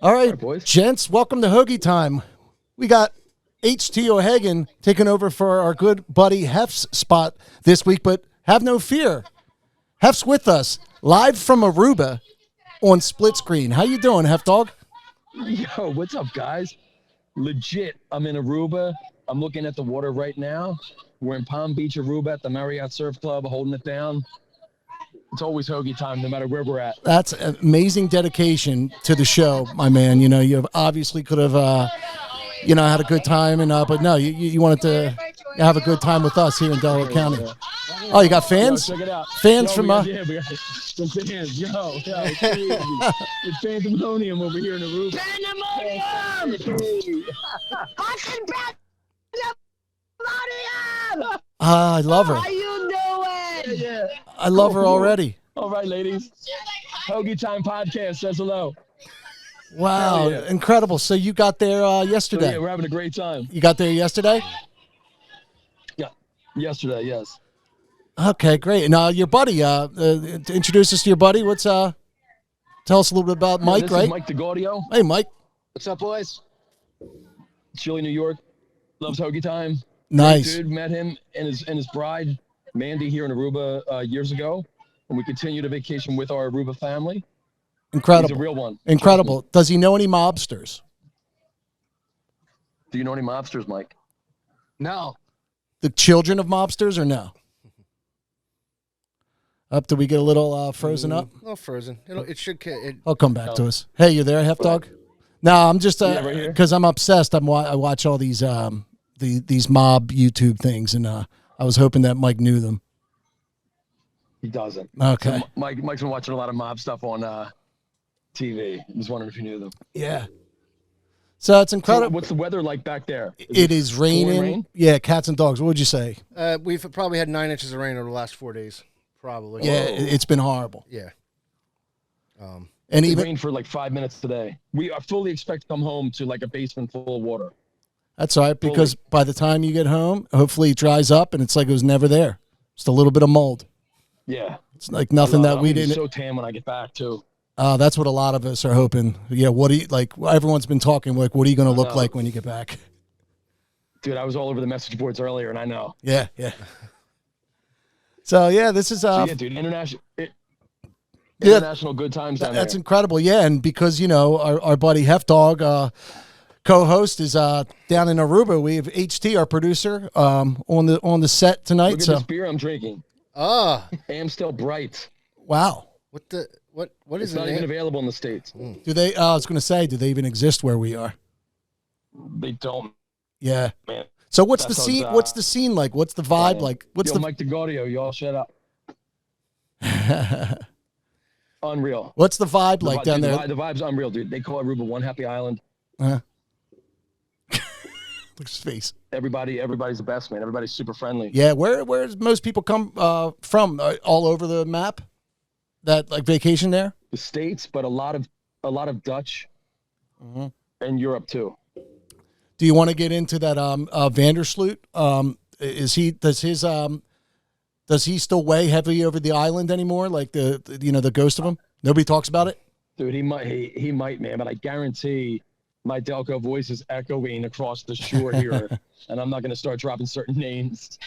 All right, boys. Gents, welcome to Hoagie Time. We got HT O'Hagan taking over for our good buddy Hef's spot this week, but have no fear. Hef's with us, live from Aruba on split screen. How you doing, Heif Dogg? Yo, what's up, guys? Legit, I'm in Aruba. I'm looking at the water right now. We're in Palm Beach, Aruba at the Marriott Surf Club, holding it down. It's always Hoagie time, no matter where we're at. That's an amazing dedication to the show, my man. You know, you obviously could have, had a good time, but no, you wanted to have a good time with us here in Delaware County. Oh, you got fans? Yo, check it out. Fans Yo, from... we got some fans. Yo, it's crazy. It's pandemonium over here in Aruba. Pandemonium! Fucking pandemonium! I love her. How you doing? Yeah. I love her already. All right, ladies. Hoagie Time Podcast says hello. Wow, yeah. Incredible. So you got there yesterday. So, yeah, we're having a great time. You got there yesterday? Yeah, yesterday, yes. Okay, great. And your buddy, to introduce us to your buddy, tell us a little bit about Mike, this right? is Mike DeGaudio. Hey, Mike. What's up, boys? Chile, New York. Loves Hoagie Time. Nice. Great dude, met him and his bride, Mandy, here in Aruba years ago. And we continue to vacation with our Aruba family. Incredible. He's a real one. Incredible. Does he know any mobsters? Do you know any mobsters, Mike? No. The children of mobsters or no? Up, do we get a little frozen up? A little frozen. It should. I'll come back to us. Hey, you there, Heif Dogg? No, I'm just right here. because I'm obsessed. I watch all these these mob YouTube things, and I was hoping that Mike knew them. He doesn't. Okay. So Mike's been watching a lot of mob stuff on TV. I was wondering if you knew them. Yeah. So it's So incredible. what's the weather like back there? It is raining. rain? Yeah, cats and dogs. What would you say? We've probably had 9 inches of rain over the last 4 days. Probably. Yeah, it's been horrible. Yeah. And It even rained for like 5 minutes today. We are fully expect to come home to like a basement full of water. that's all right because by the time you get home, hopefully it dries up and it's like it was never there. Just a little bit of mold. Yeah. It's like nothing that we I'm didn't. so tan when I get back too. That's what a lot of us are hoping. Yeah, what do you like? Everyone's been talking like, what are you going to look like when you get back? Dude, I was all over the message boards earlier, and I know. Yeah. So yeah, this is So, yeah, dude, international good times down that's there. incredible. Yeah, and because our buddy Heif Dogg, co-host, is down in Aruba. We have HT, our producer, on the set tonight. Look at this beer I'm drinking. Amstel Bright. Wow. What is It's it? not even available in the States. Do they? I was going to say, do they even exist where we are? They don't, Yeah. man. So what's the That scene? sounds, What's the scene like? What's the vibe yeah. like? What's Yo, Mike DeGaudio, y'all shut up. Unreal. What's the vibe like down there? The vibe's unreal, dude. They call Aruba one happy island. Look at his face. Everybody's the best, man. Everybody's super friendly. Yeah, where's most people come from? All over the map? That like vacation there? The States, but a lot of Dutch and Europe too. Do you want to get into that Vandersloot? Does he still weigh heavy over the island anymore? Like the ghost of him? Nobody talks about it? Dude, he might, man, but I guarantee my Delco voice is echoing across the shore here, and I'm not going to start dropping certain names.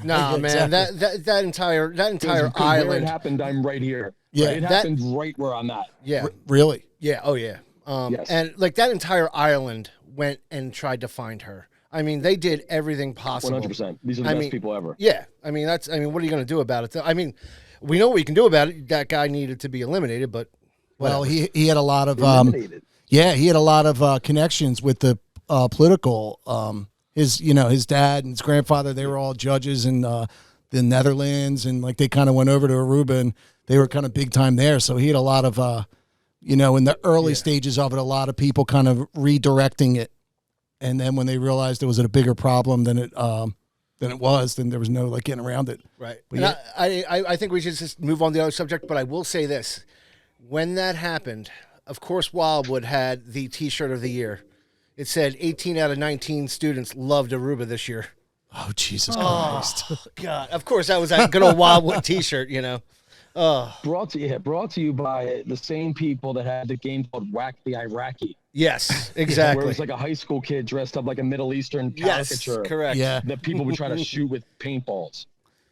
Nah, man. Exactly. That entire 'Cause where island. it happened, I'm right here. Yeah, It happened right where I'm at. Yeah. Really? Yeah. Oh yeah. Yes. And like that entire island went and tried to find her. I mean, they did everything possible. 100%. These are the best people ever. Yeah. I mean, what are you going to do about it? I mean, we know what we can do about it. That guy needed to be eliminated, but Well, he had a lot of Eliminated. yeah, he had a lot of connections with the political. His dad and his grandfather, they were all judges in the Netherlands, and like they kind of went over to Aruba and they were kind of big time there. So he had a lot of in the early stages of it, a lot of people kind of redirecting it. And then when they realized it was a bigger problem than it was, then there was no like getting around it. right. But And yeah. I think we should just move on to the other subject. But I will say this: when that happened, of course, Wildwood had the T-shirt of the year. It said 18 out of 19 students loved Aruba this year. Oh, Jesus Christ. God, of course, that was that good old Wildwood T-shirt, Brought to you by the same people that had the game called Whack the Iraqi. Yes, Where exactly. it was like a high school kid dressed up like a Middle Eastern Yes, caricature. correct. Yeah. That people would try to shoot with paintballs.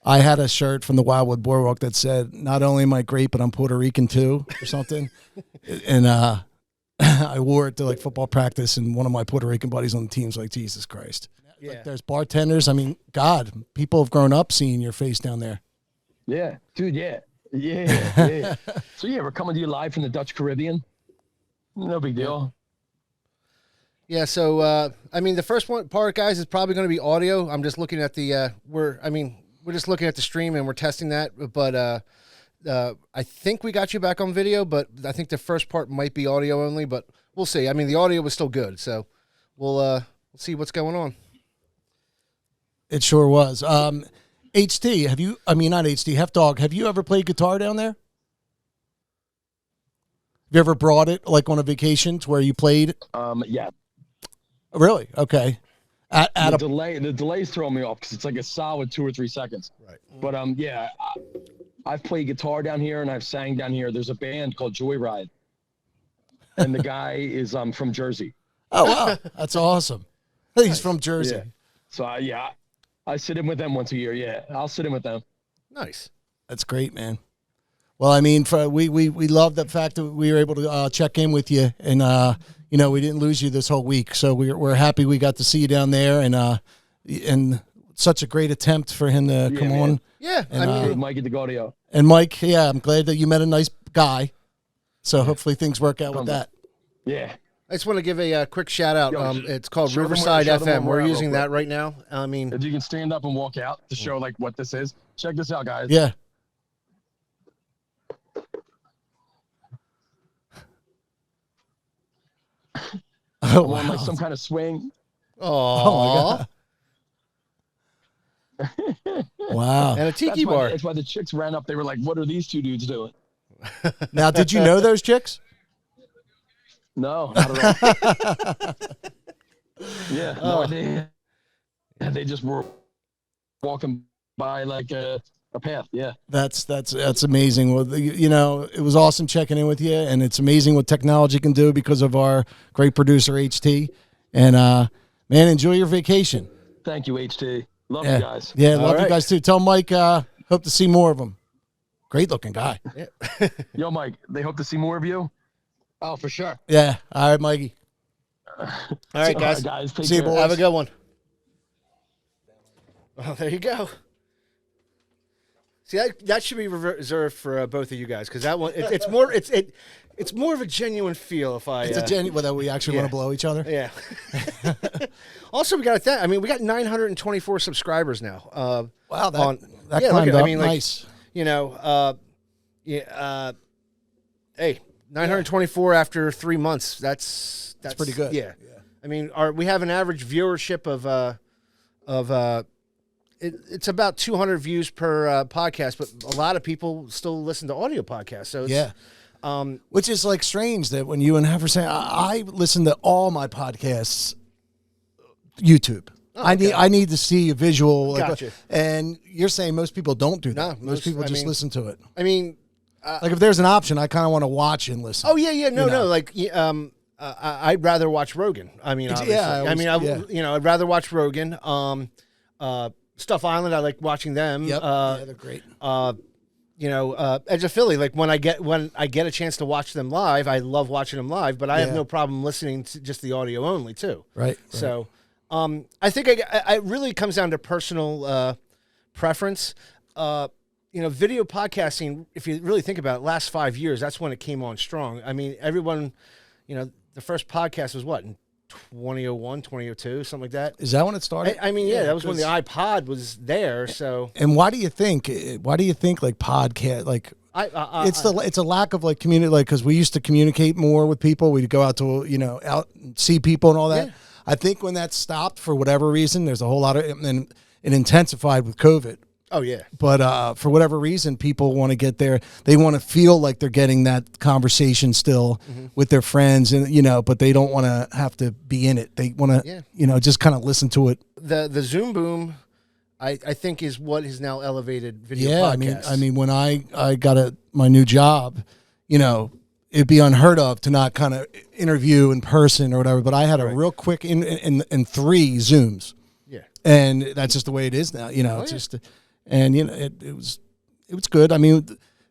I had a shirt from the Wildwood Boardwalk that said, "Not only am I great, but I'm Puerto Rican too," or something. And I wore it to like football practice, and one of my Puerto Rican buddies on the team's like, "Jesus Christ!" Yeah. Like, there's bartenders. I mean, God, people have grown up seeing your face down there. Yeah, dude. Yeah. So yeah, we're coming to you live from the Dutch Caribbean. No big deal. Yeah, so I mean, the first part, guys, is probably going to be audio. I'm just looking at the we're just looking at the stream and we're testing that. But I think we got you back on video, but I think the first part might be audio only. But we'll see. I mean, the audio was still good, so we'll see what's going on. It sure was. HT, have you? I mean, not HT. Heif Dogg, have you ever played guitar down there? Have you ever brought it like on a vacation to where you played? Yeah. Really? Okay. The delay's throwing me off because it's like a solid 2 or 3 seconds. Right. But yeah, I've played guitar down here and I've sang down here. There's a band called Joyride, and the guy is from Jersey. Oh wow, that's awesome. He's from Jersey. Yeah. So I sit in with them once a year. Yeah, I'll sit in with them. Nice. That's great, man. Well, I mean, we love the fact that we were able to check in with you, and we didn't lose you this whole week, so we're happy we got to see you down there, and such a great attempt for him to come man. on. Yeah, And, I mean, Mike at the Gaudio. And Mike, yeah, I'm glad that you met a nice guy. So hopefully things work out with that. Yeah. I just want to give a quick shout out. Yo, It's called show them Riverside where- show them FM. where We're we're at using real that right now. I mean, If you can stand up and walk out to show like what this is. Check this out, guys. Yeah. Oh, I'm on like wow. some kind of swing. oh, Wow. and a tiki bar. That's why the chicks ran up. They were like, "What are these two dudes doing?" Now, did you know those chicks? No, not at all. Yeah, no idea. And they just were walking by like a path. Yeah. That's amazing. Well, it was awesome checking in with you, and it's amazing what technology can do because of our great producer HT. And man, enjoy your vacation. Thank you, HT. Love Yeah, you guys. yeah, All love right. you guys too. Tell Mike, hope to see more of him. Great looking guy. Yo, Mike, they hope to see more of you. Oh, for sure. Yeah. All right, Mikey. All right, guys. All right, guys. Take See you, care. boys. Have a good one. Oh, there you go. See, that should be reserved for both of you guys because that one it's more of a genuine feel. If I It's a genuine whether we actually want to blow each other. yeah. Also, we got that. I mean, we got 924 subscribers now. Wow, that yeah, climbed look, up. I mean, like, nice. Hey, 924 after 3 months. That's pretty good. Yeah. I mean, we have an average viewership of it's about 200 views per podcast, but a lot of people still listen to audio podcasts. So it's, Which is like strange that when you and Heif are saying, I listen to all my podcasts YouTube. I need to see a visual. Gotcha. And you're saying most people don't do that. No, most people I just mean- listen to it. I mean, Like if there's an option, I kind of want to watch and listen. oh yeah, no, You know. no. Like, I'd rather watch Rogan. I mean, obviously. I'd rather watch Rogan. Stuff Island, I like watching them. Yep. Yeah, they're great. Edge of Philly, like when I get a chance to watch them live, I love watching them live, but I have no problem listening to just the audio only too. Right. So, I think it really comes down to personal preference. Video podcasting, if you really think about it, last 5 years, that's when it came on strong. I mean, everyone, the first podcast was what, in 2001, 2002, something like that. Is that when it started? I mean, that was when the iPod was there. So, And why do you think like podcast, like it's a lack of like community, like, cause we used to communicate more with people. We'd go out to, out and see people and all that. Yeah. I think when that stopped for whatever reason, there's a whole lot of, and it intensified with COVID. oh yeah. But for whatever reason, people want to get there. They want to feel like they're getting that conversation still with their friends, and but they don't want to have to be in it. They want to, just kind of listen to it. The Zoom boom I think is what has now elevated video Yeah, podcasts. I mean, when I got my new job, it'd be unheard of to not kind of interview in person or whatever. But I had a real quick in 3 Zooms. Yeah. And that's just the way it is now. It's just, and it was good. I mean,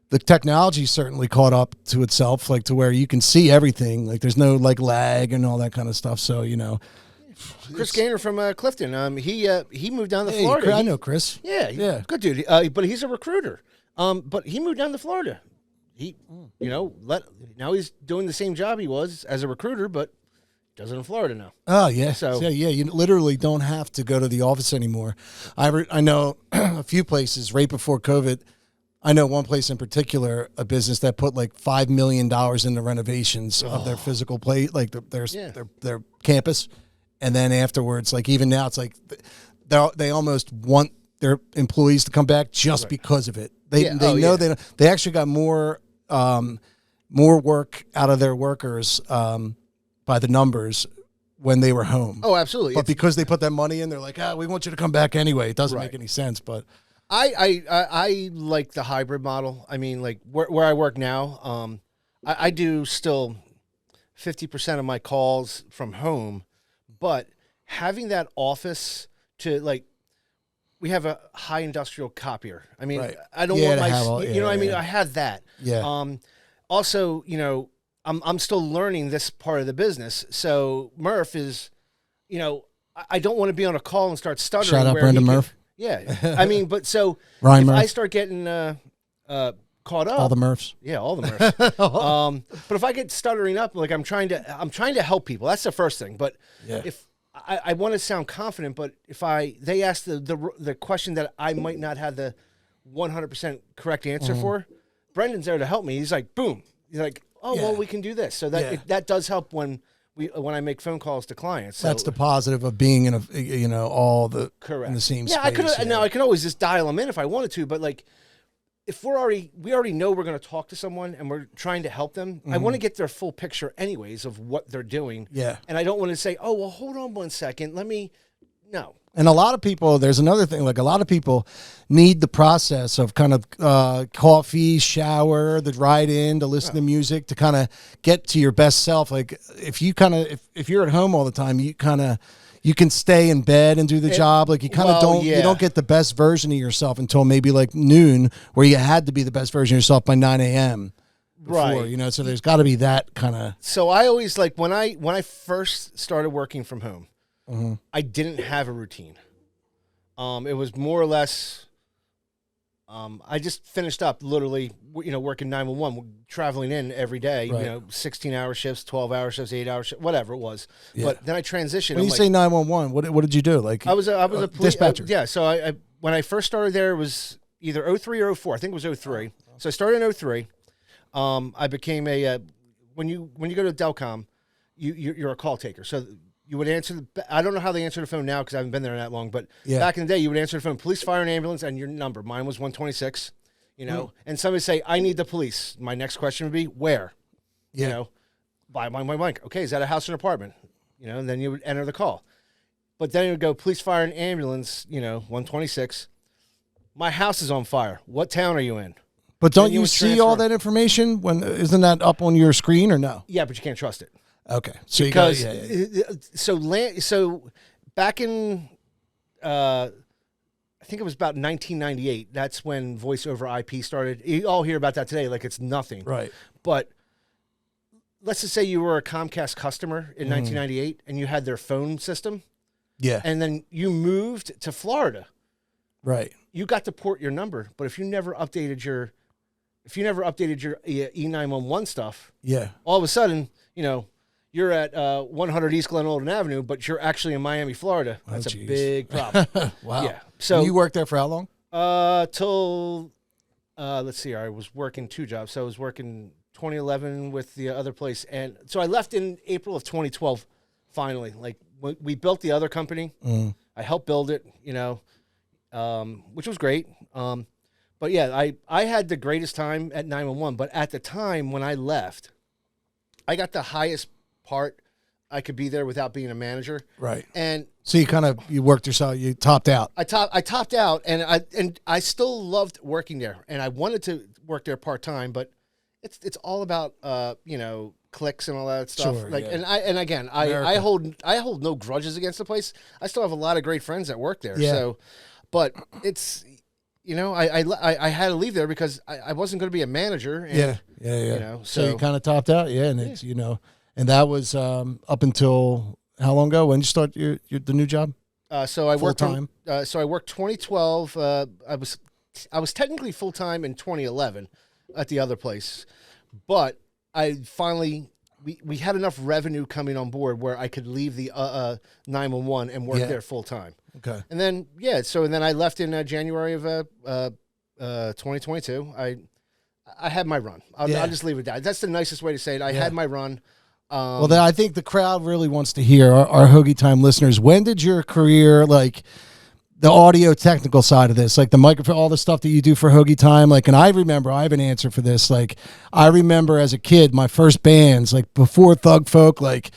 the technology certainly caught up to itself, like to where you can see everything. Like there's no like lag and all that kind of stuff. So Chris Gaynor from Clifton, he moved down to Florida. I know Chris. Yeah, good dude. But he's a recruiter. But he moved down to Florida. He, now he's doing the same job he was as a recruiter, but does it in Florida now. Oh yeah, So yeah. You literally don't have to go to the office anymore. I know a few places right before COVID. I know one place in particular, a business that put like $5 million in the renovations of their physical place, like their campus, and then afterwards, like even now, it's like they almost want their employees to come back just because of it. They know they actually got more work out of their workers by the numbers when they were home. Oh, absolutely. But because they put that money in, they're like, we want you to come back anyway. It doesn't make any sense, but. I like the hybrid model. I mean, like where I work now, I do still 50% of my calls from home, but having that office to like, we have a high industrial copier. I mean, I don't want I had that. Yeah. Also, I'm still learning this part of the business. So Murph is, I don't want to be on a call and start stuttering. Shout out Brendan Murph. Yeah, I mean, but so Ryan if Murph. I start getting caught up, All the Murphs. yeah, all the Murphs. But if I get stuttering up, like I'm trying to help people. That's the first thing. But if I want to sound confident, but if they ask the question that I might not have the 100% correct answer for, Brendan's there to help me. He's like, boom. He's like, well, we can do this. So that does help when I make phone calls to clients. So. That's the positive of being in all the Correct. in the same space. space. Now I can always just dial them in if I wanted to, but like if we already know we're going to talk to someone and we're trying to help them, I want to get their full picture anyways of what they're doing. Yeah. And I don't want to say, oh, well, hold on 1 second. No. And a lot of people, there's another thing, like a lot of people need the process of kind of coffee, shower, the ride in, to listen to music, to kind of get to your best self. Like if you're at home all the time, you can stay in bed and do the job. Like you kind of you don't get the best version of yourself until maybe like noon, where you had to be the best version of yourself by 9 a.m. Before, right. So there's got to be that kind of. So I always like when I first started working from home, I didn't have a routine. It was more or less, I just finished up literally, working 911, traveling in every day, 16-hour shifts, 12-hour shifts, 8-hour shifts, whatever it was. Yeah. But then I transitioned. When you say 911, what did you do? Like I was a police dispatcher. So I when I first started there, it was either 03 or 04. I think it was 03. So I started in 03. I became when you go to Delcom, you're a call taker. So you would answer I don't know how they answer the phone now because I haven't been there that long, but back in the day, you would answer the phone, police, fire, and ambulance, and your number. Mine was 126, and somebody say, I need the police. My next question would be, where? By blank. Okay, is that a house or an apartment? And then you would enter the call. But then it would go, police, fire, and ambulance, 126. My house is on fire. What town are you in? But don't you see all that information? Isn't that up on your screen or no? Yeah, but you can't trust it. Okay, so because so back in I think it was about 1998. That's when voice over IP started. You all hear about that today like it's nothing, right? But let's just say you were a Comcast customer in 1998 and you had their phone system, and then you moved to Florida, right? You got to port your number, but if you never updated your E911 stuff, all of a sudden, you're at 100 East Glen Olden Avenue, but you're actually in Miami, Florida. That's a big problem. Wow. Yeah. So you worked there for how long? Till let's see. I was working 2 jobs. So I was working 2011 with the other place, and so I left in April of 2012. Finally, like we built the other company. I helped build it. Which was great. But yeah, I had the greatest time at 911. But at the time when I left, I got the highest part I could be there without being a manager. Right. And So you worked yourself, you topped out. I topped out, and I still loved working there, and I wanted to work there part-time, but it's all about clicks and all that stuff. Sure, like yeah. and again, I hold no grudges against the place. I still have a lot of great friends that work there. Yeah. So, but it's I had to leave there because I wasn't going to be a manager. And, Yeah. So so you kind of topped out, and it's and that was up until how long ago? When did you start the new job? So I worked Full-time? So I worked 2012. I was technically full time in 2011 at the other place, but I finally we had enough revenue coming on board where I could leave the 911 and work there full time. Okay. And then then I left in January of 2022. I had my run. I'll just leave it at that. That's the nicest way to say it. I had my run. Well, then I think the crowd really wants to hear our Hoagie Time listeners. When did your career, like the audio technical side of this, like the microphone, all the stuff that you do for Hoagie Time, like, and I remember, I have an answer for this. Like, I remember as a kid, my first bands, like before Thug Folk, like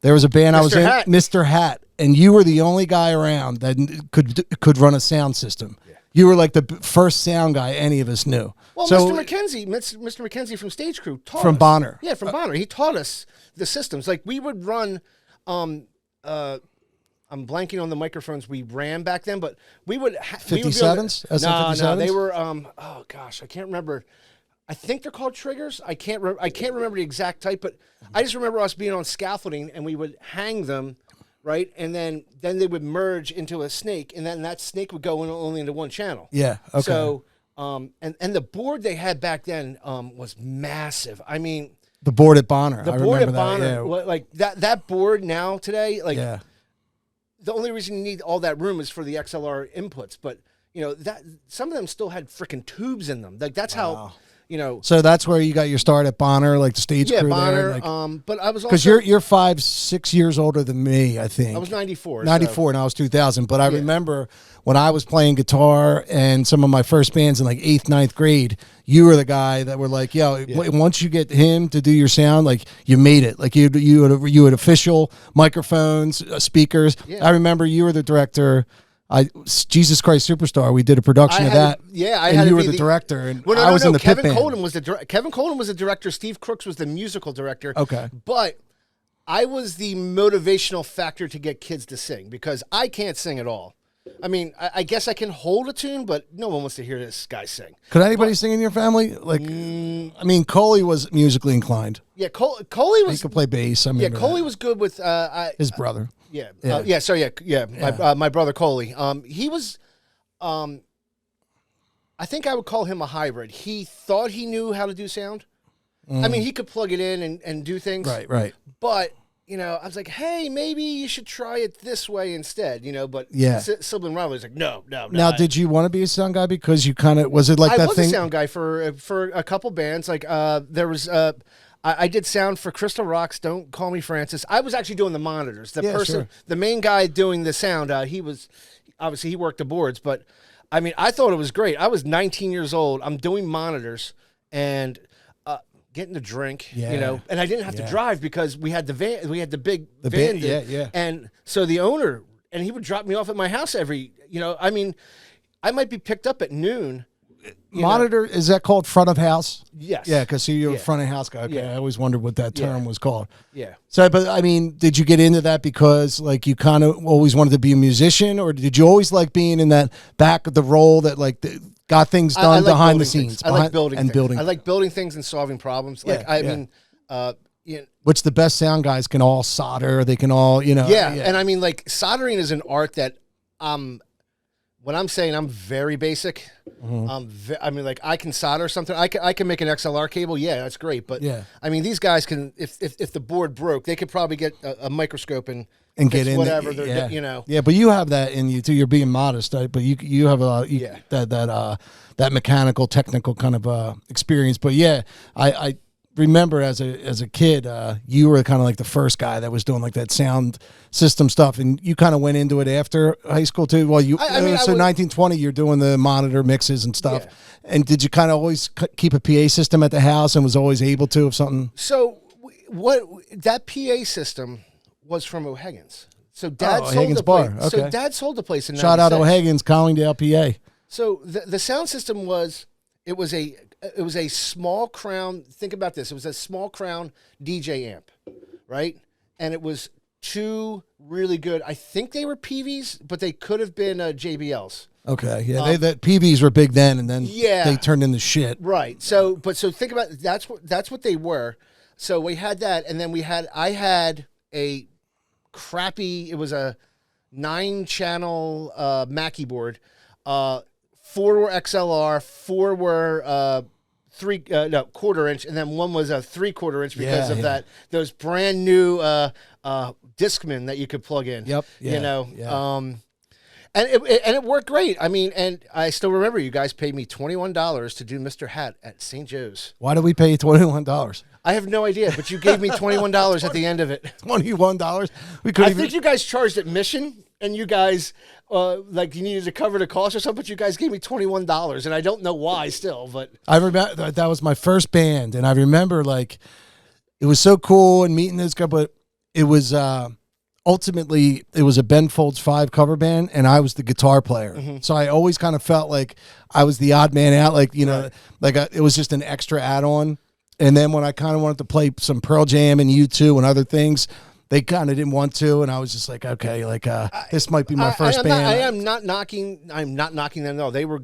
there was a band I was in, Hat. Mr. Hat, and you were the only guy around that could run a sound system. Yeah. You were like the first sound guy any of us knew. Well, so, Mr. McKenzie from Stage Crew taught from us. Bonner. Yeah, from Bonner. He taught us the systems. Like we would run, I'm blanking on the microphones we ran back then, but we would 57s? No, they were oh gosh, I can't remember. I think they're called triggers. I can't remember the exact type, but I just remember us being on scaffolding and we would hang them, right? And then they would merge into a snake, and then that snake would go only into one channel. Yeah. Okay. So and the board they had back then was massive. I mean, the board at Bonner. the I board at remember that, Bonner, yeah. like that board now today, like Yeah. the only reason you need all that room is for the XLR inputs. But that some of them still had freaking tubes in them. Like that's how So that's where you got your start at Bonner, like the stage crew Bonner. there. Like, but I was also because you're 5-6 years older than me, I think. I was 94. 94 and I was 2000. But I remember when I was playing guitar and some of my first bands in like 8th, 9th grade, you were the guy that were like, once you get him to do your sound, like you made it. Like you had official microphones, speakers. Yeah. I remember you were the director. Jesus Christ Superstar. We did a production of that. I and had you to were be the director, and Well, I was in the Kevin pit band. Colden was Kevin Colden was the director. Steve Crooks was the musical director. Okay. But I was the motivational factor to get kids to sing because I can't sing at all. I mean, I guess I can hold a tune, but no one wants to hear this guy sing. Could anybody sing in your family? Like, I mean, Coley was musically inclined. Yeah, Coley was. He could play bass. I mean, Coley was good with his brother. Yeah. Yeah. My brother Coley. He was, I think I would call him a hybrid. He thought he knew how to do sound. I mean, he could plug it in and do things. Right. But, I was like, hey, maybe you should try it this way instead, but sibling rivalry is like, no. Now, did you want to be a sound guy because you kind of, was it like I that was thing? a sound guy for a couple bands. Like, there was, I did sound for Crystal Rocks, Don't Call Me Francis. I was actually doing the monitors. The main guy doing the sound, he worked the boards, but I mean, I thought it was great. I was 19 years old. I'm doing monitors and getting to drink, and I didn't have to drive because we had the van, we had the big van. And so the owner, and he would drop me off at my house every, I mean, I might be picked up at noon. Monitor, is that called front of house? Yes. Yeah, because you're a front of house guy. Okay, I always wondered what that term was called. Yeah. So, but I mean, did you get into that because like you kind of always wanted to be a musician, or did you always like being in that back of the role that like got things done I like behind the building scenes? I like building and things. building. I like building things and solving problems. Like I mean, which the best sound guys can all solder. They can all, and I mean, like soldering is an art that when I'm saying I'm very basic, I mean, like I can solder something. I can make an XLR cable. Yeah, that's great. But I mean, these guys can. If the board broke, they could probably get a microscope and get in whatever. Yeah, but you have that in you too. You're being modest, right? But you have that mechanical, technical kind of experience. But I remember as a kid, you were kind of like the first guy that was doing like that sound system stuff, and you kind of went into it after high school too. Well, I mean, 1920, you're doing the monitor mixes and stuff. Yeah. And did you kind of always keep a PA system at the house and was always able to if something? So what that PA system was from O'Hagan's. So Dad sold O'Hagan's the Bar. place. So Okay. Dad sold the place in Shout out 96. O'Hagan's, Collingdale, PA. So the sound system was a small Crown. Think about this. It was a small Crown DJ amp, right? And it was two really good. I think they were PVs, but they could have been JBLs. Okay, yeah, the PVs were big then, and then Yeah. they turned into shit. Right. So think about that's what they were. So we had that, and then I had a crappy. It was a 9-channel Mackie board. 4 were XLR, 4 were quarter inch, and then 1 was a 3/4 inch because of those brand new Discman that you could plug in. Yep. You know. Yeah. And it worked great. I mean, and I still remember you guys paid me $21 to do Mr. Hat at St. Joe's. Why did we pay you $21? I have no idea, but you gave me $21 at the end of it. $21? We couldn't I even. think you guys charged admission, and you guys like you needed to cover the cost or something. But you guys gave me $21, and I don't know why still. But I remember that was my first band, and I remember like it was so cool and meeting this guy, but it was ultimately it was a Ben Folds 5 cover band, and I was the guitar player. So I always kind of felt like I was the odd man out, like it was just an extra add-on. And then when I kind of wanted to play some Pearl Jam and U2 and other things, they kind of didn't want to, and I was just like, okay, like this might be my first band. I'm not knocking them though. They were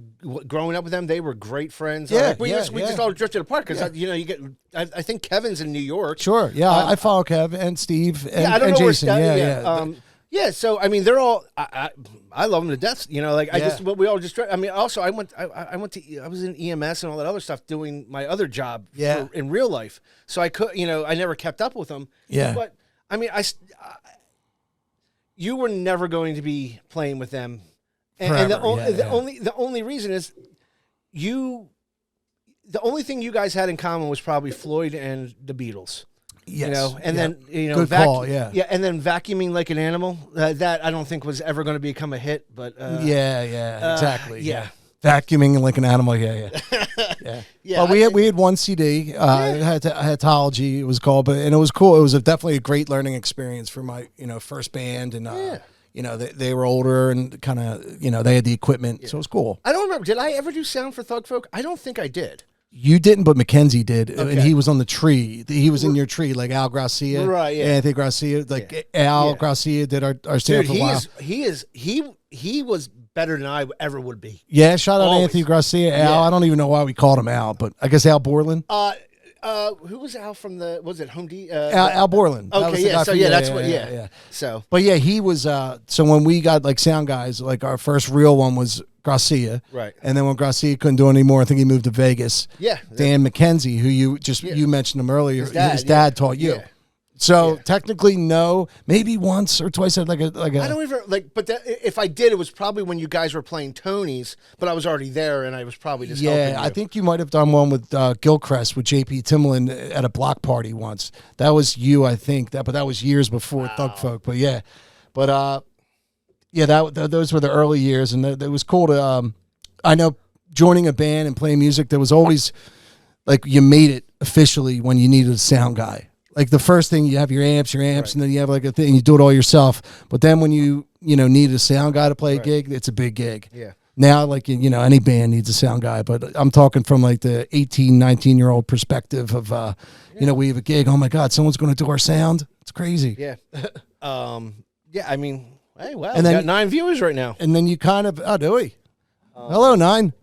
growing up with them. They were great friends. Yeah, we just all drifted apart because you get. I think Kevin's in New York. Sure, yeah, I follow Kev and Steve and, I don't and know Jason. where yeah. So I mean, they're all. I love them to death. You know, like we all just. I mean, also I was in EMS and all that other stuff doing my other job. In real life, so I could. I never kept up with them. Yeah, but. I mean, you were never going to be playing with them, and the only reason is the only thing you guys had in common was probably Floyd and the Beatles. Yes, then good call, and then vacuuming like an animal. That I don't think was ever going to become a hit, but exactly, yeah. Vacuuming like an animal, yeah. Well, we had one CD, Hatology it was called, and it was cool. It was definitely a great learning experience for my first band, and they were older and kind of they had the equipment, so it was cool. I don't remember. Did I ever do sound for Thug Folk? I don't think I did. You didn't, but Mackenzie did, and he was on the tree. He was in your tree, like Al Gracia, right? Yeah, Anthony Gracia, Al Gracia did our stand for a while. He was better than I ever would be. Yeah, shout out Always. Anthony Gracia, Al. Yeah. I don't even know why we called him Al, but I guess Al Borland. Who was Al from was it Home D? Al Borland. Okay, yeah. So, but yeah, he was. So when we got like sound guys, like our first real one was Gracia, right? And then when Gracia couldn't do it anymore, I think he moved to Vegas. Yeah, Dan McKenzie, who you mentioned him earlier, his dad taught you. Yeah. So technically, no, maybe once or twice. I don't even but if I did, it was probably when you guys were playing Tony's, but I was already there, and I was probably just helping you. I think you might have done one with Gilchrist with JP Timlin at a block party once. That was you, I think. But that was years before Thug Folk. But those were the early years, and it was cool to. I know joining a band and playing music. There was always like you made it officially when you needed a sound guy. Like the first thing you have your amps, right. And then you have like a thing, you do it all yourself. But then when you need a sound guy to play a gig, it's a big gig. Yeah. Now, like, any band needs a sound guy, but I'm talking from like the 18, 19-year-old perspective of, we have a gig. Oh my God, someone's going to do our sound. It's crazy. Yeah. I mean, hey, wow. And then, we got 9 viewers right now. And then you kind of, do we? Hello, 9.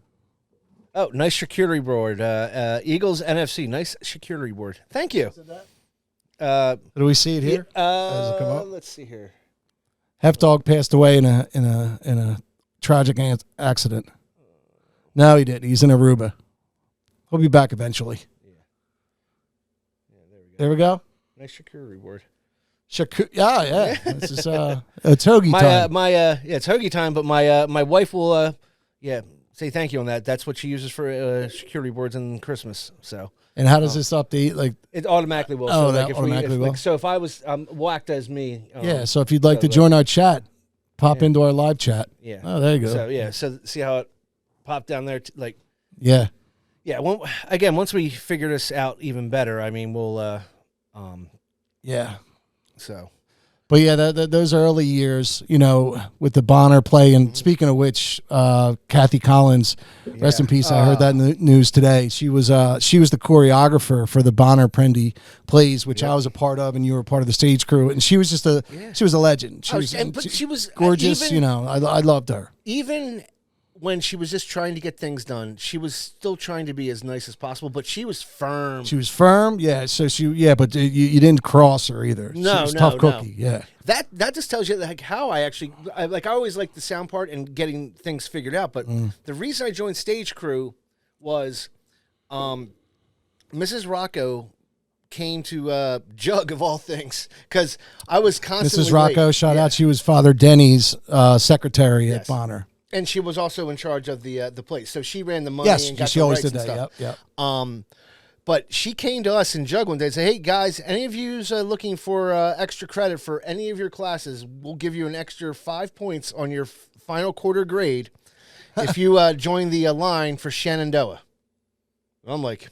Oh, nice charcuterie board. Eagles NFC. Nice charcuterie board. Thank you. Do we see it here? Does it come up? Let's see here. Heif Dogg passed away in a tragic accident. No, he didn't. He's in Aruba. He'll be back eventually. Yeah, there we go. Nice charcuterie board. Yeah. This is it's Hoagie time. It's Hoagie time. But my wife will say thank you on that. That's what she uses for charcuterie boards on Christmas. So. And how does this update? Like it automatically will. Oh, so that automatically will. So if I was whacked as me. So if you'd like to join our chat, pop into our live chat. Yeah. Oh, there you go. So see how it popped down there? Yeah. Well, again, once we figure this out even better, I mean, we'll. Yeah. So. But yeah, those early years, with the Bonner play. And speaking of which, Kathy Collins, rest in peace. I heard that in the news today. She was the choreographer for the Bonner Prendy plays, which I was a part of, and you were part of the stage crew. And she was just she was a legend. She was gorgeous. I loved her. Even when she was just trying to get things done, she was still trying to be as nice as possible, but she was firm. She was firm, yeah. So but you didn't cross her either. No, she was tough cookie, yeah. That just tells you like how I always liked the sound part and getting things figured out. But the reason I joined stage crew was, Mrs. Rocco came to Jug of all things because I was constantly Mrs. Rocco, late. shout out. She was Father Denny's secretary at Bonner. And she was also in charge of the place. So she ran the money Yes, and got she the always rights did and that. stuff. Yep. But she came to us in Jug one day and said, hey, guys, any of you looking for extra credit for any of your classes, we'll give you an extra 5 points on your final quarter grade if you join the line for Shenandoah. I'm like,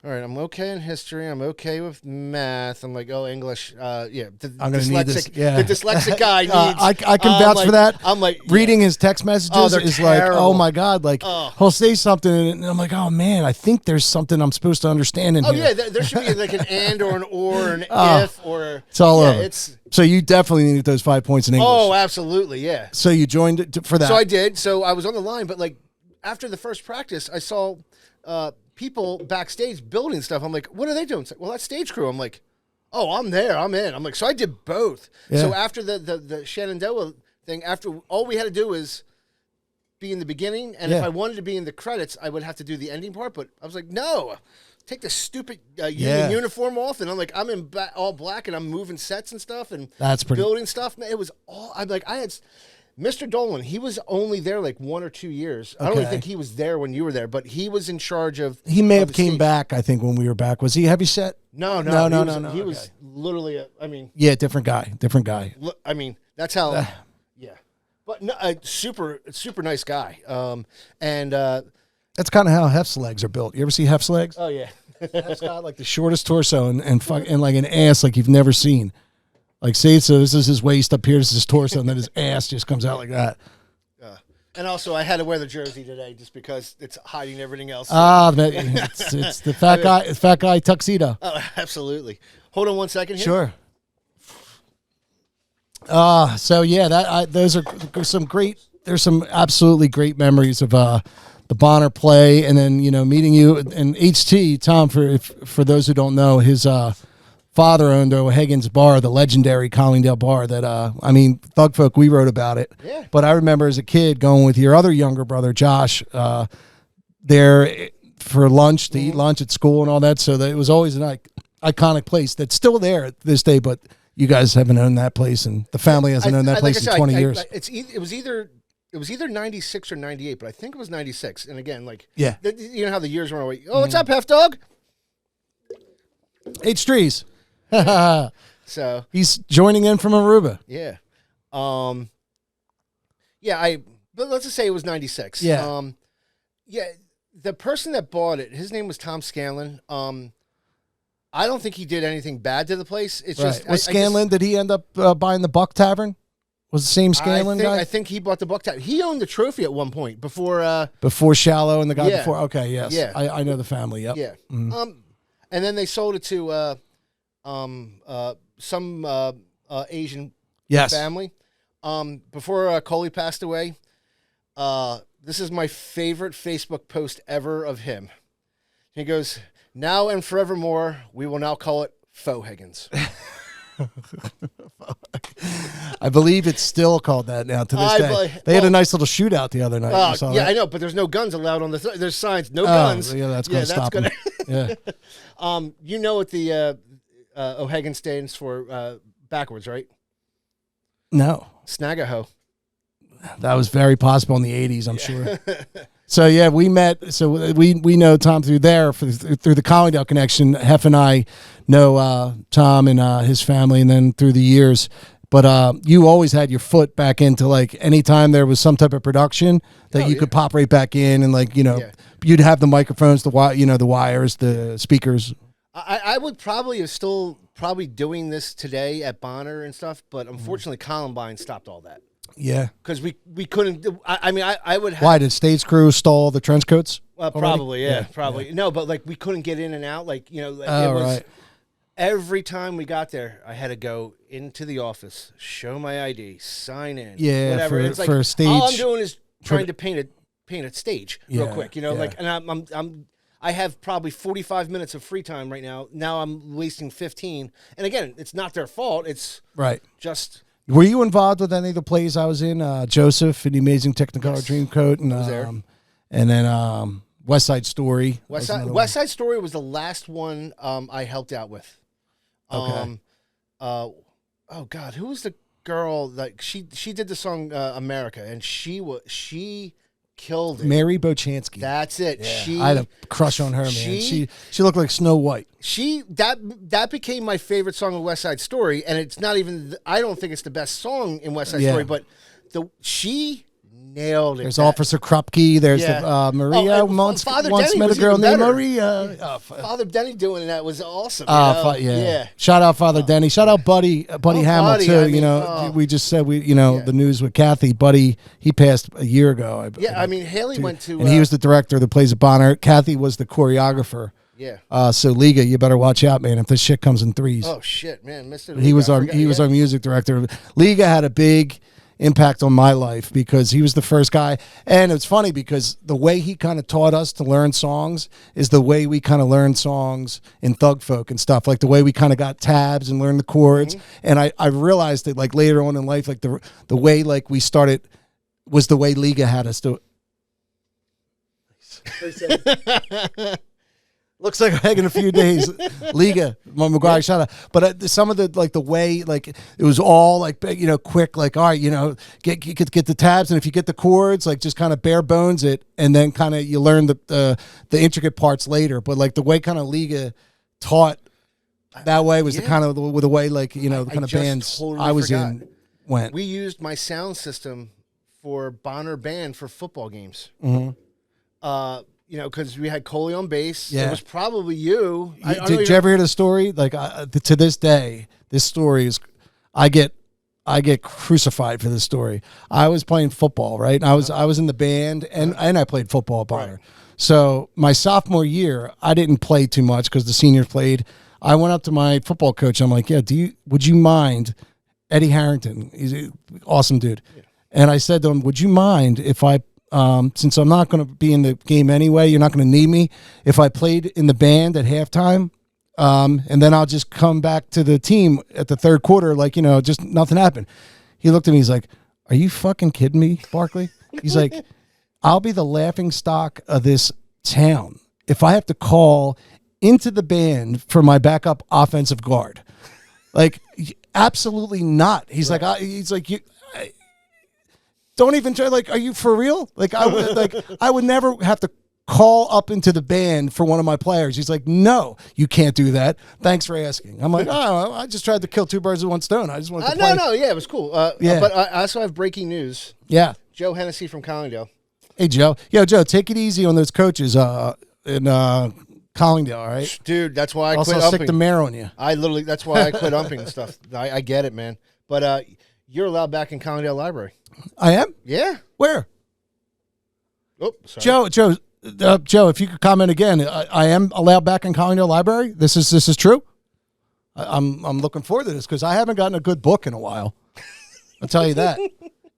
all right, I'm okay in history. I'm okay with math. I'm like, oh, English. I'm going to need this. Yeah. The dyslexic guy needs. I can vouch for that. I'm like, reading his text messages is terrible. like, oh my God. Like, he'll say something, and I'm like, oh man, I think there's something I'm supposed to understand in here. Oh, yeah. There should be like an and or an or, an if or. It's all over. So you definitely needed those 5 points in English. Oh, absolutely. Yeah. So you joined for that. So I did. So I was on the line, but like after the first practice, I saw people backstage building stuff. I'm like, what are they doing? It's like, well, that's stage crew. I'm like, oh, I'm there. I'm in. I'm like, so I did both. Yeah. So after the Shenandoah thing, after all we had to do was be in the beginning, and if I wanted to be in the credits, I would have to do the ending part. But I was like, no, take the stupid union uniform off, and I'm like, I'm in all black, and I'm moving sets and stuff, and that's pretty building stuff. Man, it was all. I'm like, I had. Mr. Dolan, he was only there like 1 or 2 years. I don't even think he was there when you were there, but he was in charge of. He may have came back. I think when we were back, was he heavy set? No. He was literally. Different guy. I mean, that's how. Yeah, but no, super nice guy. And that's kind of how Hef's legs are built. You ever see Hef's legs? Oh yeah, Hef's got like the shortest torso and like an ass like you've never seen. Like, see, so this is his waist up here, this is his torso, and then his ass just comes out like that. And also, I had to wear the jersey today just because it's hiding everything else. It's the fat guy tuxedo. Oh, absolutely. Hold on 1 second here. Sure. So yeah, those are some great. There's some absolutely great memories of the Bonner play, and then meeting you and HT Tom. For those who don't know, his father owned O'Hagan's Bar, the legendary Collingdale bar that, Thug Folk, we wrote about it. Yeah. But I remember as a kid going with your other younger brother, Josh, there for lunch, to eat lunch at school and all that. So that it was always an iconic place that's still there at this day, but you guys haven't owned that place, and the family hasn't owned that place in 20 years. It was either 96 or 98, but I think it was 96. And again, yeah. You know how the years run away. Oh, what's up, Heif Dogg? H Trees. So he's joining in from Aruba. Yeah. But let's just say it was 96. Yeah. The person that bought it, his name was Tom Scanlon. I don't think he did anything bad to the place. It's just Scanlon. Did he end up buying the Buck Tavern? Was the same Scanlon guy? I think he bought the Buck Tavern. He owned the trophy at one point before Shallow and the guy before. Okay, yes. Yeah. I know the family. Yep. Yeah. Mm-hmm. And then they sold it to some Asian family. Before Coley passed away, this is my favorite Facebook post ever of him. He goes, "Now and forevermore, we will now call it Fohagens." I believe it's still called that now to this day. They had a nice little shootout the other night. I know, but there's no guns allowed on there's signs, no guns. Yeah, that's going to stop them. Yeah. You know what the O'Hagan stands for backwards, right? No. Snagaho. That was very possible in the 80s, I'm sure. So, yeah, we met. So, we know Tom through there, through the Collingdale connection. Heff and I know Tom and his family, and then through the years. But you always had your foot back into, anytime there was some type of production that you could pop right back in and, you'd have the microphones, the wires, the speakers. I would probably have still probably doing this today at Bonner and stuff, but unfortunately Columbine stopped all that. Yeah. Because we couldn't. I mean, I would have. Why did stage crew stall the trench coats? Probably, already? probably. Yeah. No, but like we couldn't get in and out. Like, you know, like, Oh, it was right. every time we got there, I had to go into the office, show my ID, sign in, Yeah, whatever. for- It's like, for a stage- all I'm doing is trying to paint a stage real Yeah, quick, you know, yeah. like, and I have probably 45 minutes of free time right now. Now I'm wasting 15. And again, it's not their fault. It's Right. just. Were you involved with any of the plays I was in? Joseph and the Amazing Technicolor Yes. Dreamcoat, and was there. and then West Side Story. West was Side, another West Side Story was the last one I helped out with. Okay. Oh God, who was the girl that she did the song America, and she killed it. one. Mary Bochansky. That's it. Yeah. I had a crush on her, man. She looked like Snow White. That became my favorite song of West Side Story, and it's not even. I don't think it's the best song in West Side Yeah. Story, but she nailed it. There's Officer Krupke. There's Yeah. the Maria. once Father once Denny met a was girl even named better. Maria. Father Denny doing that was awesome. You know? Yeah. Shout out Father Denny. Shout out Buddy Hamill Buddy, too. I mean, you know, we just said the news with Kathy. Buddy, he passed a year ago. Yeah, I mean Haley went to, and he was the director that plays at Bonner. Kathy was the choreographer. Yeah. So Liga, you better watch out, man. If this shit comes in threes. Oh shit, man, Mr. He was our music director. Liga had a big impact on my life because he was the first guy. And it's funny because the way he kind of taught us to learn songs is the way we kind of learn songs in Thug Folk and stuff, like the way we kind of got tabs and learned the chords. And I realized that like later on in life, like the way like we started was the way Liga had us do it. Looks like I'm hanging a few days. Liga, McGuire, shout out. But some of the like the way like it was all like quick. Like all right, get the tabs, and if you get the chords, like just kind of bare bones it, and then kind of you learn the intricate parts later. But like the way kind of Liga taught that way was the kind of the way like the kind of just bands totally I was forgot. in went. We used my sound system for Bonner Band for football games. Mm-hmm. Because we had Coley on bass. Yeah. It was probably you. Did you ever hear the story? Like to this day, this story is, I get crucified for this story. I was playing football, right? And I was in the band, and I played football at Bonner. Right. So my sophomore year, I didn't play too much because the seniors played. I went up to my football coach. I'm like, yeah, would you mind, Eddie Harrington? He's an awesome dude. Yeah. And I said to him, would you mind if I, since I'm not going to be in the game anyway, you're not going to need me, if I played in the band at halftime, and then I'll just come back to the team at the third quarter, like, just nothing happened. He looked at me, he's like, are you fucking kidding me, Barclay? He's like, I'll be the laughing stock of this town if I have to call into the band for my backup offensive guard. Like, absolutely not. He's like, don't even try. Like, are you for real? Like, I would never have to call up into the band for one of my players. He's like, no, you can't do that. Thanks for asking. I'm like, oh, I just tried to kill two birds with one stone. I just wanted to play. No, yeah, it was cool. Yeah. But I also have breaking news. Yeah. Joe Hennessy from Collingdale. Hey, Joe. Yo, Joe, take it easy on those coaches in Collingdale, all right? Dude, that's why I Also, quit stick umping. the mayor on you. That's why I quit umping and stuff. I get it, man. But you're allowed back in Collingdale Library. I am? Yeah. Where? Oh, sorry. Joe, if you could comment again, I am allowed back in Collingdale Library. This is true. I'm looking forward to this because I haven't gotten a good book in a while. I'll tell you that.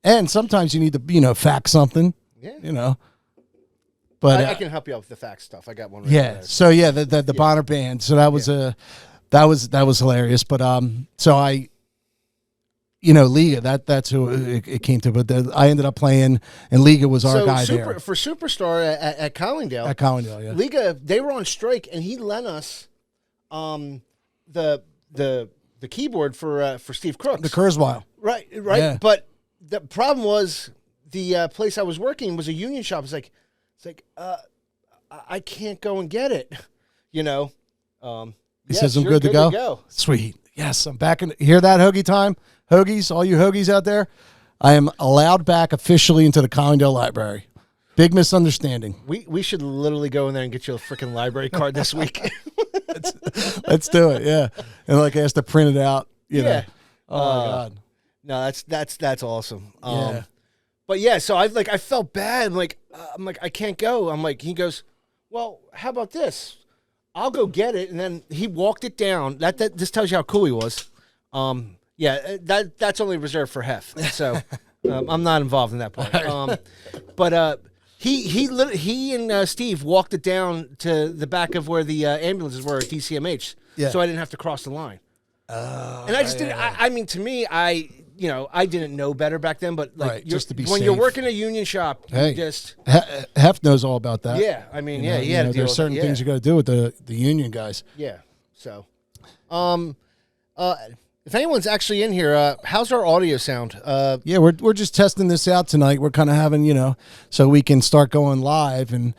And sometimes you need to fact something. Yeah. But I can help you out with the fact stuff. I got one. Right yeah. there. So yeah, the Bonner band. So that was that was hilarious. But so I. Liga, that's who it came to. But I ended up playing, and Liga was our guy there. For Superstar at Collingdale. At Collingdale, yeah. Liga, they were on strike, and he lent us the keyboard for Steve Crooks. The Kurzweil. Right. Yeah. But the problem was the place I was working was a union shop. It's like I can't go and get it. He says I'm good to go. Sweet. Yes, I'm back in. Hear that, Hoagie Time? Hoagies, all you Hoagies out there, I am allowed back officially into the Collingdale Library. Big misunderstanding. We should literally go in there and get you a freaking library card this week. let's do it. Yeah, and like I has to print it out. You know. Yeah. Oh my god. No, that's awesome. Yeah. But yeah, so I felt bad. I'm like I can't go. I'm like, he goes, well, how about this? I'll go get it, and then he walked it down. That this tells you how cool he was. Yeah, that's only reserved for Hef. So I'm not involved in that part. But he and Steve walked it down to the back of where the ambulances were at DCMH. Yeah. So I didn't have to cross the line. And I just didn't. I mean, to me, I didn't know better back then. But like, Right, just to be when safe. you're working a union shop, Hey. you just Hef knows all about that. yeah. I mean, You yeah, know, he you had know, to deal there's with certain it. things you got to do with the union guys. Yeah. So, if anyone's actually in here, how's our audio sound? Yeah, we're just testing this out tonight. We're kind of having, so we can start going live and,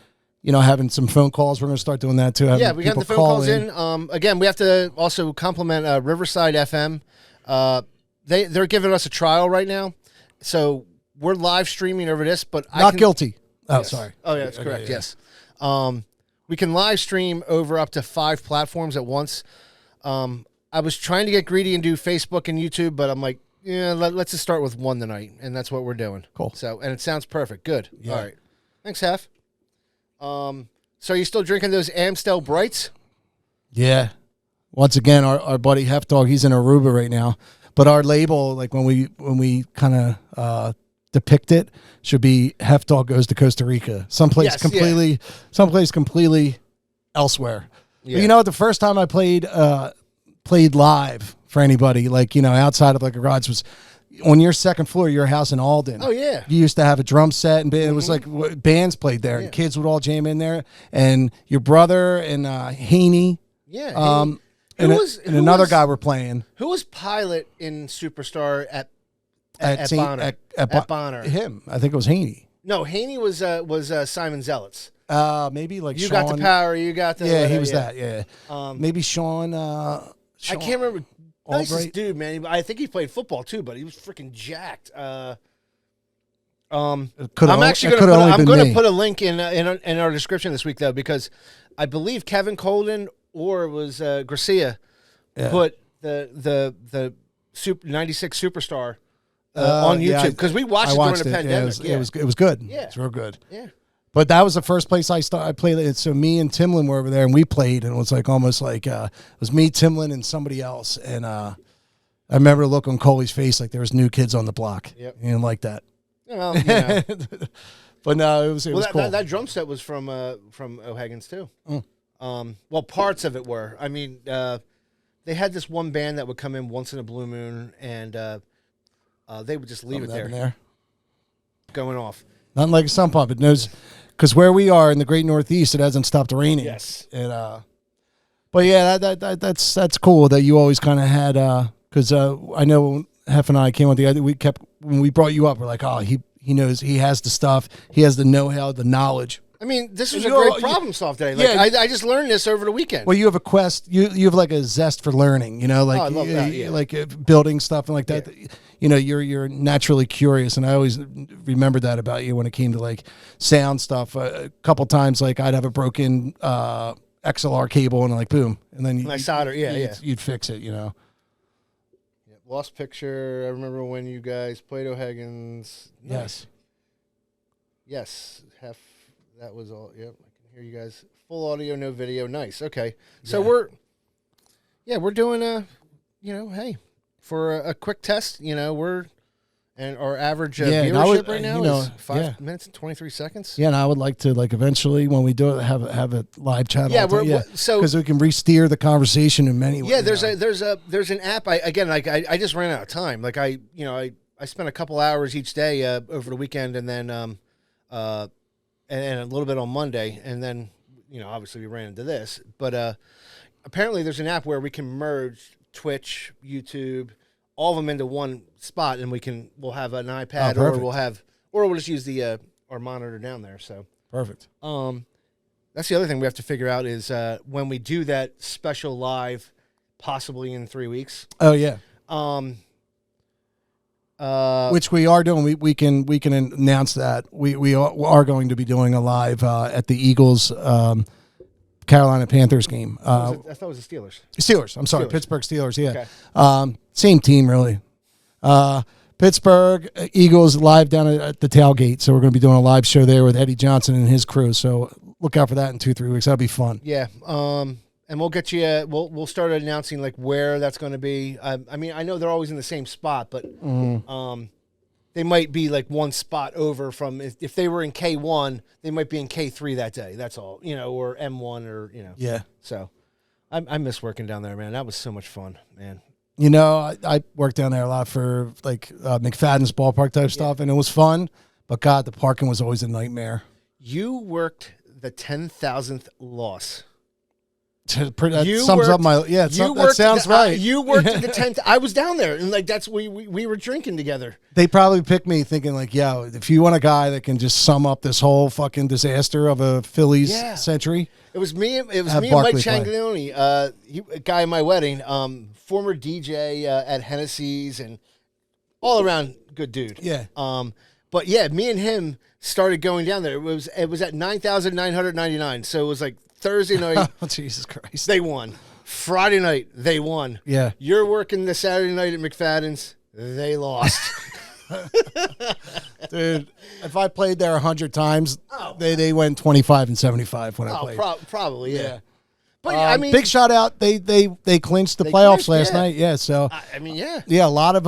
having some phone calls. We're going to start doing that too. Yeah, we got the phone calls in. Again, we have to also compliment Riverside FM. They're giving us a trial right now, so we're live streaming over this. But Not guilty. Oh, Yes. sorry. Oh, yeah, that's Okay, correct. yeah. Yes. We can live stream over up to 5 platforms at once. I was trying to get greedy and do Facebook and YouTube, but I'm like, yeah, let's just start with one tonight, and that's what we're doing. Cool. So, and it sounds perfect. Good. Yeah. All right. Thanks, Hef. So are you still drinking those Amstel Brights? Yeah. Once again, our buddy Heif Dogg, he's in Aruba right now. But our label, like when we kind of depict it, should be Heif Dogg goes to Costa Rica. Someplace completely elsewhere. Yeah. But the first time I played live for anybody, like, outside of like a garage, was on your second floor of your house in Alden. Oh, yeah. You used to have a drum set, and it was like bands played there, and kids would all jam in there. And your brother and Haney, Yeah. and Who another was- guy were playing Who was pilot in Superstar at Saint- Bonner? at Bonner. Him, I think it was Haney. No, Haney was Simon Zealots. Maybe like You Sean. got the power. You got the Yeah, he was that. Yeah, maybe Sean. I can't remember. Nicest Albright. dude, man. I think he played football too, but he was freaking jacked. I'm actually going to put a link in our description this week though, because I believe Kevin Colden or it was Garcia put the Super 96 Superstar on YouTube because we watched it during the pandemic. It was good. Yeah. It's real good. Yeah. But that was the first place I played it. So me and Timlin were over there, and we played, and it was like almost like it was me, Timlin, and somebody else. And I remember the look on Coley's face, like there was new kids on the block. Yep. He didn't like that. Well, But no, it was cool. that drum set was from O'Hagan's too. Well, parts of it were. I mean, they had this one band that would come in once in a blue moon, and they would just leave it there, going off. Nothing like a sun pump. It knows, because where we are in the Great Northeast, it hasn't stopped raining. Yes. And but yeah, that's cool that you always kind of had. Because I know when Hef and I came on together, when we brought you up, we're like, oh, he knows, he has the stuff, he has the know-how, the knowledge. I mean, this was And a great problem solved today. Like, I just learned this over the weekend. Well, you have a quest. You have like a zest for learning. Like I love that, yeah. like building stuff and like that. Yeah. You're naturally curious, and I always remembered that about you when it came to like sound stuff. A couple times, like I'd have a broken XLR cable, and like boom, and then I solder. you'd fix it. Yeah, lost picture. I remember when you guys played O'Hagan's. Nice. Yes. That was all. Yep. I can hear you guys. Full audio, no video. Nice. Okay. So we're doing hey, for a quick test, we're, and our average viewership right now is 5 minutes and 23 seconds. Yeah, and I would like to eventually when we do it have a live channel. Yeah, so because we can re-steer the conversation in many ways. Yeah, there's an app. I just ran out of time. Like I spent a couple hours each day over the weekend, and then and a little bit on Monday, and then obviously we ran into this. But apparently there's an app where we can merge Twitch, YouTube, all of them into one spot, and we'll have an iPad, or we'll just use the our monitor down there. So perfect. That's the other thing we have to figure out is when we do that special live, possibly in 3 weeks. Oh yeah. Which we are doing. We can announce that we are going to be doing a live at the Eagles Carolina Panthers game. I thought it was the Steelers. Steelers. I'm sorry, Steelers. Pittsburgh Steelers. Yeah. Okay. Same team, really. Pittsburgh Eagles live down at the tailgate. So we're going to be doing a live show there with Eddie Johnson and his crew. So look out for that in 2-3 weeks. That'll be fun. Yeah. And we'll get you. We'll start announcing like where that's going to be. I mean, I know they're always in the same spot, but they might be like one spot over from if they were in K1, they might be in K3 that day. That's all, or M1 or Yeah. So, I miss working down there, man. That was so much fun, man. I worked down there a lot for like McFadden's ballpark type stuff, and it was fun. But God, the parking was always a nightmare. You worked the 10,000th loss. That sums up my that sounds right. You worked at the 10th. I was down there, and like that's we were drinking together. They probably picked me thinking like, yo, if you want a guy that can just sum up this whole fucking disaster of a Phillies century. It was me and Mike Barclay Changlione, a guy at my wedding, former DJ at Hennessy's, and all around good dude. Yeah. But yeah, me and him started going down there. It was at 9,999. So it was like Thursday night. Oh, Jesus Christ. They won. Friday night, they won. Yeah. You're working the Saturday night at McFadden's. They lost. Dude, if I played there 100 times, they went 25 and 75 when I played. Probably, yeah. But I mean, big shout out. They clinched the playoffs last night. Yeah, so I mean, yeah. Yeah, a lot of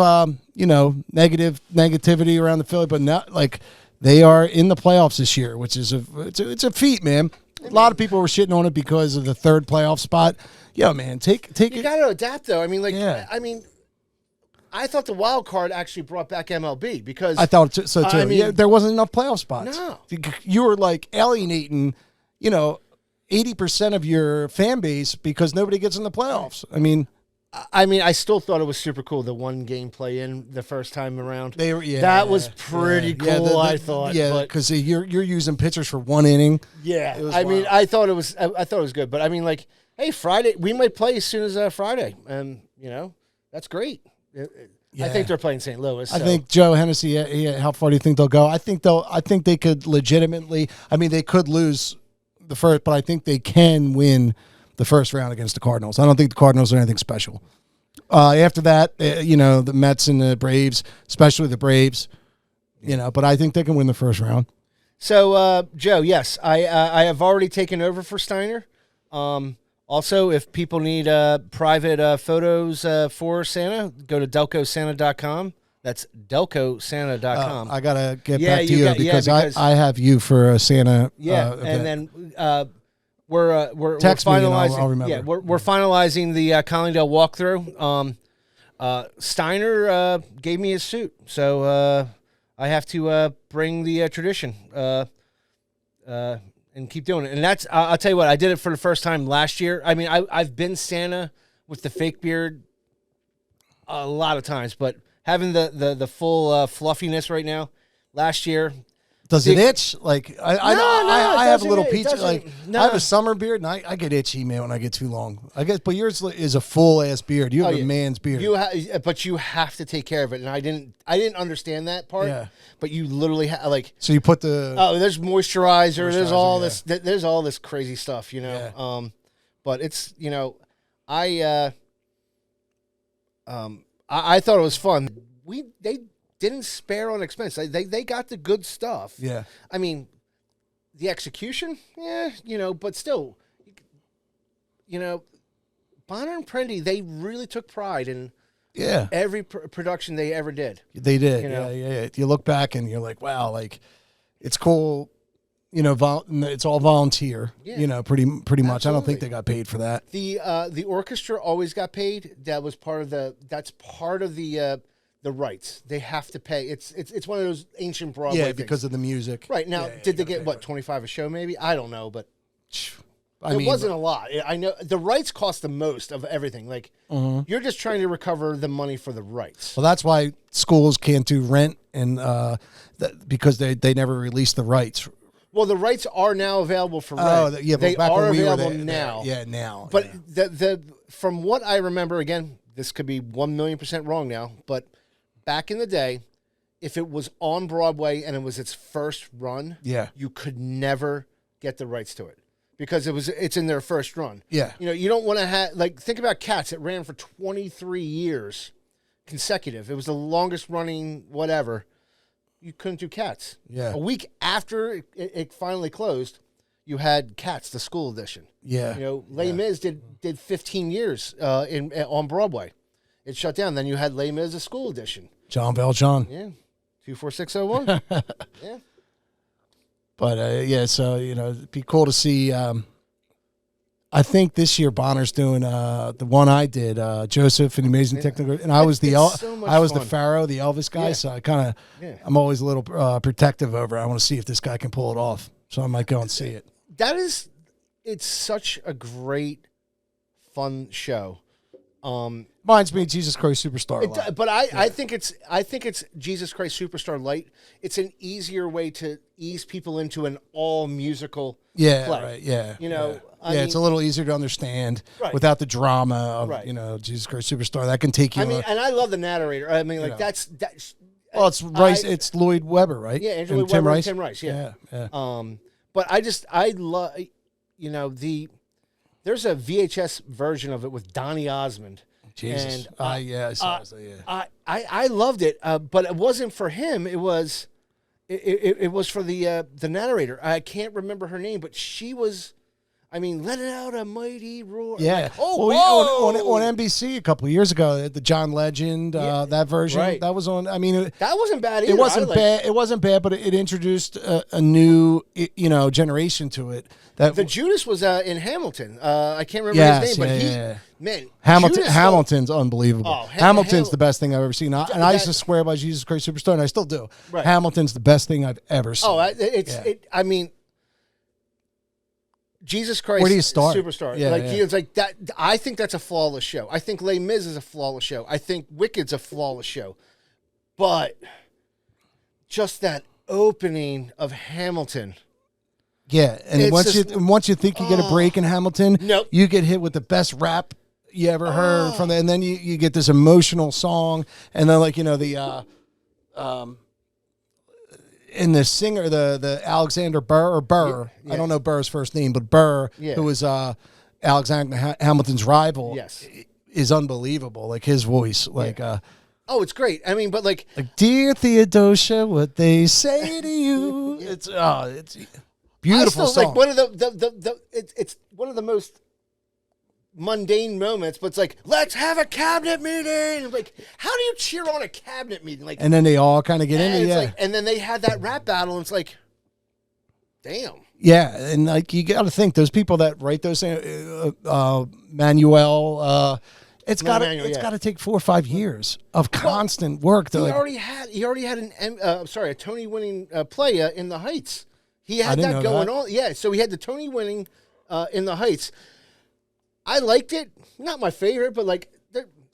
negativity around the Philly, but not like they are in the playoffs this year, which is it's a feat, man. A lot of people were shitting on it because of the third playoff spot. Yo, man, take You it. got to adapt, though. I mean, Yeah. I thought the wild card actually brought back MLB because I thought so too. I mean, there wasn't enough playoff spots. No. You were like alienating, 80% of your fan base because nobody gets in the playoffs. I mean, I still thought it was super cool the one game play in the first time around. That was pretty cool. I thought, because you're using pitchers for one inning. Yeah, wild. I thought it was good, but I mean, like, hey, Friday we might play as soon as Friday, and that's great. I think they're playing St. Louis. I think Joe Hennessy. How far do you think they'll go? I think they could legitimately. I mean, they could lose the first, but I think they can win the first round against the Cardinals. I don't think the Cardinals are anything special. After that, the Mets and the Braves, especially the Braves, but I think they can win the first round. So, Joe, yes, I have already taken over for Steiner. Also, if people need private photos for Santa, go to delcosanta.com. That's delcosanta.com. I got to get back to you because I have you for a Santa event. And then we're Text finalizing. me and I'll remember. Yeah, we're finalizing the Collingdale walkthrough. Steiner gave me his suit, so I have to bring the tradition and keep doing it. And that's I'll tell you what, I did it for the first time last year. I mean, I've been Santa with the fake beard a lot of times, but having the full fluffiness right now, last year. Does it itch? Like I have a little peach. I have a summer beard, and I get itchy, man, when I get too long. I guess, but yours is a full ass beard. You have a man's beard. But you have to take care of it, and I didn't understand that part. Yeah. But you literally so you put the there's moisturizer. There's all this. There's all this crazy stuff, Yeah. But it's I thought it was fun. They didn't spare on expense. They got the good stuff. Yeah. I mean, the execution, but still, Bonner and Prendy, they really took pride in every production they ever did. They did. Yeah. You look back and you're like, wow, like it's cool. It's all volunteer. Yeah. Pretty much. Absolutely. I don't think they got paid for that. The orchestra always got paid. That was part of the rights. They have to pay. It's one of those ancient Broadway things. Because of the music. Right. Now, did they get what, 25 a show maybe? I don't know, but it wasn't a lot. I know the rights cost the most of everything. Like you're just trying to recover the money for the rights. Well, that's why schools can't do rent and because they never released the rights. Well, the rights are now available for rent. Oh, yeah, they back are when we were available there, now. Yeah, now. But the from what I remember, again, this could be 1,000,000% wrong now, but back in the day, if it was on Broadway and it was its first run, you could never get the rights to it because it's in their first run. Yeah. You know, you don't want to have like think about Cats. It ran for 23 years consecutive. It was the longest running whatever. You couldn't do Cats. Yeah. A week after it finally closed, you had Cats, the school edition. Yeah. You know, Les Mis did 15 years on Broadway. It shut down. Then you had Les Mis, the school edition. John Valjean. Yeah. 24601. Yeah. But yeah, so you know, it'd be cool to see. I think this year Bonner's doing the one I did, Joseph and the Amazing Technical, and I was the the Pharaoh, the Elvis guy. Yeah. So I kind of, I'm always a little protective over it. I want to see if this guy can pull it off. So I might go and see it. It's such a great, fun show. Reminds me of Jesus Christ Superstar. A lot. But I think it's Jesus Christ Superstar Light. It's an easier way to ease people into an all musical play. Right, yeah. You know, I mean, it's a little easier to understand Right. without the drama of Right. you know Jesus Christ Superstar. That can take you. I mean, and I love the narrator. I mean, like know. that's well, it's Rice. It's Lloyd Webber, right? Yeah, Andrew And Lloyd Webber and Tim Rice. Yeah. But I love, you know, there's a VHS version of it with Donny Osmond. Jesus. And, yeah, I saw it, yeah. I loved it, but it wasn't for him. It was for the narrator. I can't remember her name, but she was. I mean, let it out a mighty roar. Yeah. Like, on NBC a couple of years ago, the John Legend, that version, Right. that was on. I mean, that wasn't bad either. it wasn't bad. It wasn't bad, but it introduced a new, generation to it. That The Judas was in Hamilton. I can't remember his name, but man, Judas Hamilton's unbelievable. Oh, Hamilton's the best thing I've ever seen. I used to swear by Jesus Christ Superstar, and I still do. Right. Hamilton's the best thing I've ever seen. Oh, I mean, Jesus Christ. Where do you start? Superstar. Yeah, It's like that. I think that's a flawless show. I think Les Mis is a flawless show. I think Wicked's a flawless show. But just that opening of Hamilton. Yeah, and It's once you think you get a break in Hamilton, Nope. you get hit with the best rap you ever heard from and then you get this emotional song, and then and the singer, the Alexander Burr, Yeah. I don't know Burr's first name, but Burr, who was Alexander Hamilton's rival, Yes. is unbelievable. Like his voice, Oh, it's great. I mean, but like dear Theodosia, what they say to you, it's beautiful I still, song. like one of it's one of the most mundane moments, but it's like, let's have a cabinet meeting. I'm like, how do you cheer on a cabinet meeting? Like, and then they all kind of get into it's it. like, and then they had that rap battle, and it's like, damn. Yeah, and like you got to think those people that write those Manuel. It's got to take 4 or 5 years of constant work. To He already had a Tony-winning play in the Heights. He had that going on. Yeah, so he had the Tony-winning in the Heights. I liked it. Not my favorite, but like,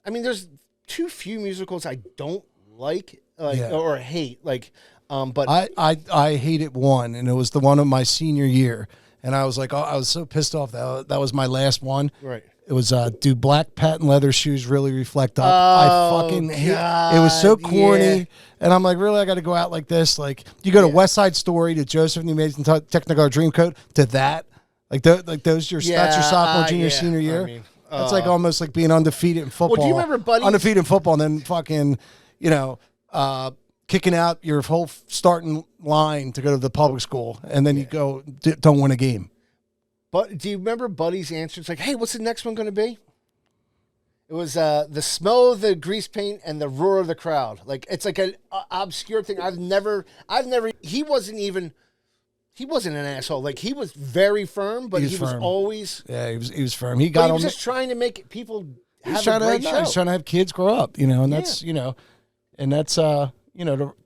there's too few musicals I don't like, or hate. Like, but I hated one, and it was the one of my senior year, and I was like, I was so pissed off that was my last one. Right. It was do black patent leather shoes really reflect up? I fucking hate it. It was so corny, and I'm like, really, I got to go out like this? Like, you go to West Side Story, to Joseph and the Amazing Technicolor Dreamcoat, to that. That's your sophomore, junior, senior year. I mean, that's like almost like being undefeated in football. Well, do you remember Buddy? Undefeated in football, and then fucking, kicking out your whole starting line to go to the public school, and then you go don't win a game. But do you remember Buddy's answer? It's like, hey, what's the next one going to be? It was the smell of the grease paint and the roar of the crowd. Like, it's like an obscure thing. He wasn't an asshole. Like, he was very firm, but he was always. Yeah, he was firm. He was just trying to make people have a great show. He's trying to have kids grow up, and that's, and that's, to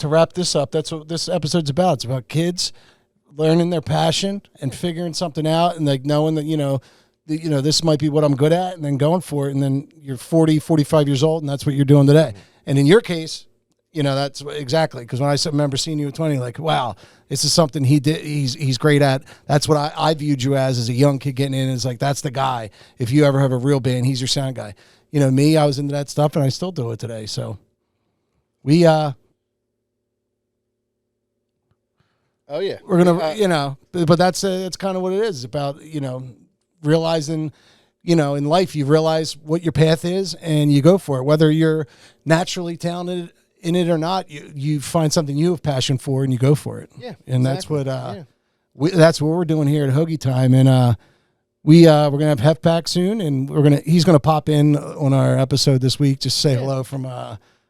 wrap this up, that's what this episode's about. It's about kids learning their passion and figuring something out, and like knowing that, this might be what I'm good at, and then going for it. And then you're 40, 45 years old, and that's what you're doing today. And in your case, that's exactly, because when I remember seeing you at 20, like, wow, this is something he did. He's great at. That's what I viewed you as a young kid getting in. It's like, that's the guy. If you ever have a real band, he's your sound guy. Me, I was into that stuff, and I still do it today. So we Oh yeah. we're gonna, but that's kind of what it is. It's about, realizing, in life you realize what your path is and you go for it. Whether you're naturally talented in it or not, you find something you have passion for and you go for it. Yeah, and exactly. that's what that's what we're doing here at Hoagie Time. And we're gonna have Heif back soon, and he's gonna pop in on our episode this week. Just say hello from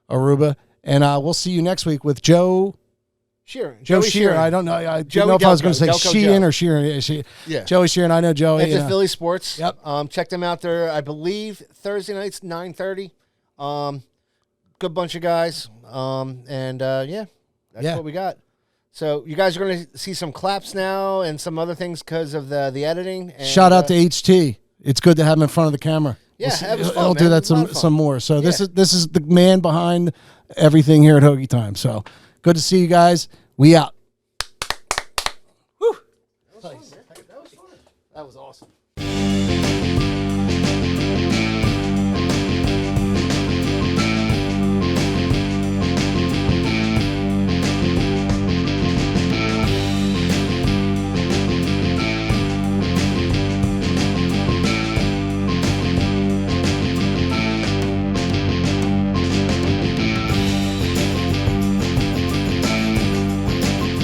Aruba, and we'll see you next week with Joe. Joe Sheeran. I don't know. I didn't know if I was going to say Sheehan or Sheeran. Yeah. Joey Sheeran. I know Joey. It's at Philly Sports. Yep. Check them out there. I believe Thursday nights 9:30. Good bunch of guys. That's what we got. So you guys are going to see some claps now and some other things because of the editing. And, shout out to HT. It's good to have him in front of the camera. Yeah, that was fun, I'll do that some more. So this is the man behind everything here at Hoagie Time. So good to see you guys. We out. Whew. That was fun. That was awesome.